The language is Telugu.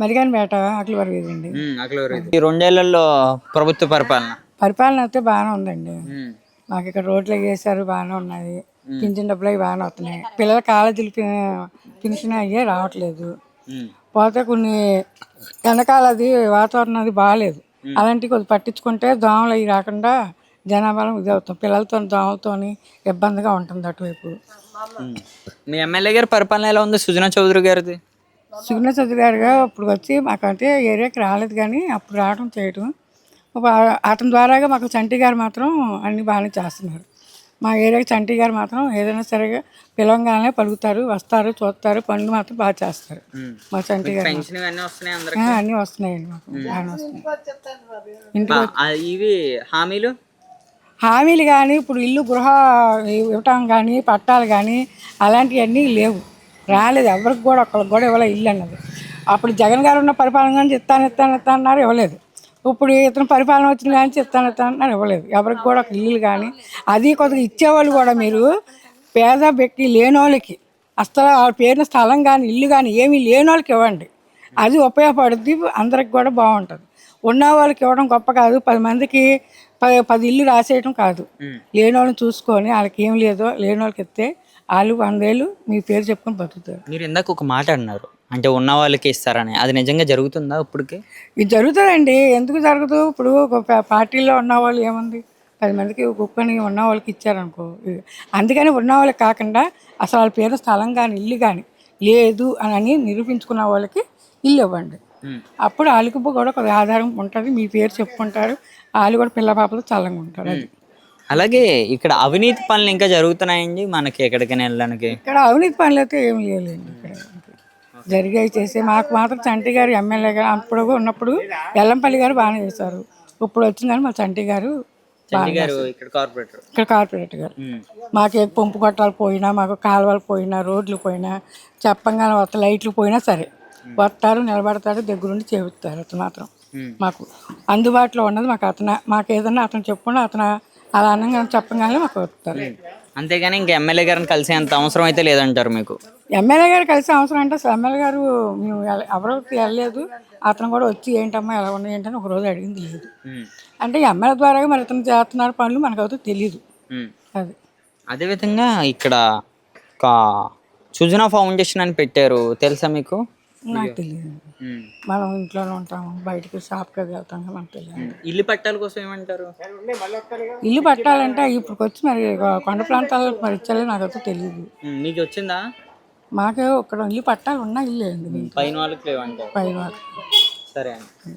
మరిగానిపేట ఆకులవారి వీధండి. ఈ 2 ఏళ్లలో ప్రభుత్వ పరిపాలన అయితే బాగానే ఉందండి. ఉమ్, మాకు ఇక్కడ రోడ్లు వేసారు, బాగానే ఉన్నాయి. పింఛన్ డబ్బులు అవి బాగానే వస్తున్నాయి. పిల్లల కాలేజీలు పెన్షన్ అయ్యే రావట్లేదు. ఉమ్, పోతే కొన్ని వెనకాల అది వాతావరణం అది బాగాలేదు. అలాంటివి కొద్దిగా పట్టించుకుంటే దోమలు అవి రాకుండా జనాభా ఇది అవుతాం. పిల్లలతో దోమలతోని ఇబ్బందిగా ఉంటుంది అటువైపు. ఉమ్. మీ ఎమ్మెల్యే గారి పరిపాలన ఎలా ఉంది? సుజనా చౌదరి గారిది. సుగుణ చౌదరి గారుగా ఇప్పుడు వచ్చి మాకంటే ఏరియాకి రాలేదు, కానీ అప్పుడు రావడం చేయటం అతని ద్వారాగా మాకు చంటి గారు మాత్రం అన్ని బాగానే చేస్తున్నారు. మా ఏరియాకి చంటి గారు మాత్రం ఏదైనా సరిగా పిలవంగానే పలుకుతారు, వస్తారు, చూస్తారు, పనులు మాత్రం బాగా చేస్తారు. మా చంటి గారు అన్నీ వస్తున్నాయండి, మాకు బాగానే వస్తున్నాయి. ఇవి హామీలు కానీ ఇప్పుడు ఇల్లు గృహ ఇవ్వటం కానీ పట్టాలు కానీ అలాంటివన్నీ లేవు, రాలేదు. ఎవరికి కూడా ఒక్కరికి కూడా ఇవ్వలేదు ఇల్లు అన్నది. అప్పుడు జగన్ గారు ఉన్న పరిపాలన కానీ ఇస్తాను అన్నారు, ఇవ్వలేదు. ఇప్పుడు ఇతను పరిపాలన వచ్చిన కానీ ఇస్తాను ఇవ్వలేదు. ఎవరికి కూడా ఒక ఇల్లు కానీ అది కొద్దిగా ఇచ్చేవాళ్ళు కూడా మీరు పేద వ్యక్తి లేని వాళ్ళకి అసలు ఆ పేరున స్థలం కానీ ఇల్లు కానీ ఏమీ లేని వాళ్ళకి ఇవ్వండి. అది ఉపయోగపడుద్ది, అందరికి కూడా బాగుంటుంది. ఉన్న వాళ్ళకి ఇవ్వడం గొప్ప కాదు, 10 మందికి 10 ఇల్లు రాసేయటం కాదు. లేని వాళ్ళని చూసుకొని వాళ్ళకి ఏం లేదో లేని వాళ్ళకి ఇస్తే వాళ్ళు 100 ఏళ్ళు మీ పేరు చెప్పుకొని బతుకుతారు. మీరు ఇందాక ఒక మాట అన్నారు, అంటే ఉన్న వాళ్ళకి ఇస్తారని. అది నిజంగా జరుగుతుందా ఇప్పటికి? ఇది జరుగుతుందండి, ఎందుకు జరగదు? ఇప్పుడు ఒక పార్టీలో ఉన్న వాళ్ళు ఏముంది, 10 మందికి కుక్కని ఉన్న వాళ్ళకి ఇచ్చారనుకో. అందుకని ఉన్న వాళ్ళకి కాకుండా అసలు వాళ్ళ పేరు స్థలం కానీ ఇల్లు కానీ లేదు అని నిరూపించుకున్న వాళ్ళకి ఇల్లు ఇవ్వండి. అప్పుడు వాళ్ళకి కూడా ఒక ఆధారం ఉంటుంది, మీ పేరు చెప్పుకుంటారు, వాళ్ళు కూడా పిల్ల పాపలు చల్లంగా ఉంటారు. అది అలాగే ఇక్కడ అవినీతి పనులు ఇంకా జరుగుతున్నాయండి మనకి ఎక్కడికైనా వెళ్ళడానికి. ఇక్కడ అవినీతి పనులు అయితే ఏమి లేవులేండి. ఇక్కడ జరిగాయి చేసే మాకు మాత్రం చంటి గారు ఎమ్మెల్యే గారు అప్పుడు ఉన్నప్పుడు ఎల్లంపల్లి గారు బాగానే చేశారు. ఇప్పుడు వచ్చిన కానీ మా చంటి గారు ఇక్కడ కార్పొరేటర్ గారు మాకు పంపు కొట్టాలు పోయినా, మాకు కాలువలు పోయినా, రోడ్లు పోయినా, చెప్పంగానే లైట్లు పోయినా సరే వస్తారు, నిలబడతారు, దగ్గరుండి చేస్తారు. అతను మాత్రం మాకు అందుబాటులో ఉన్నది. మాకు ఏదన్నా అతను చెప్పుకున్నా అతను అలా అన్నంగా చెప్పగానే మాకు వస్తారు. అంతేగాని ఇంకా ఎమ్మెల్యే గారిని కలిసే అంత అవసరం అయితే లేదంటారు మీకు? ఎమ్మెల్యే గారు కలిసే అవసరం అంటే అసలు ఎమ్మెల్యే గారు మేము ఎవరికి వెళ్ళలేదు. అతను కూడా వచ్చి ఏంటమ్మా ఎలా ఉన్నాయి ఏంటని ఒక రోజు అడిగింది లేదు. అంటే ఎమ్మెల్యే ద్వారా మరి ఇతను చేస్తున్నారు పనులు మనకైతే తెలియదు. అది అదేవిధంగా ఇక్కడ ఒక సుజనా ఫౌండేషన్ అని పెట్టారు, తెలుసా మీకు? నాకు తెలియదు. మనం ఇంట్లోనే ఉంటాము, బయటకు షాప్కి వెళ్తాం, మనకు తెలియదు. ఇల్లు పట్టాల కోసం ఏమంటారు? ఇల్లు పట్టాలంటే ఇప్పుడు వచ్చి మరి కొండ ప్రాంతాల్లో మరి ఇచ్చారో నాకైతే తెలియదు. మీకు వచ్చిందా? మాకే ఇక్కడ ఇల్లు పట్టాలు ఉన్నా ఇల్లు పైన వాళ్ళకి లేవంటారు. పైన వాళ్ళకి సరే అండి.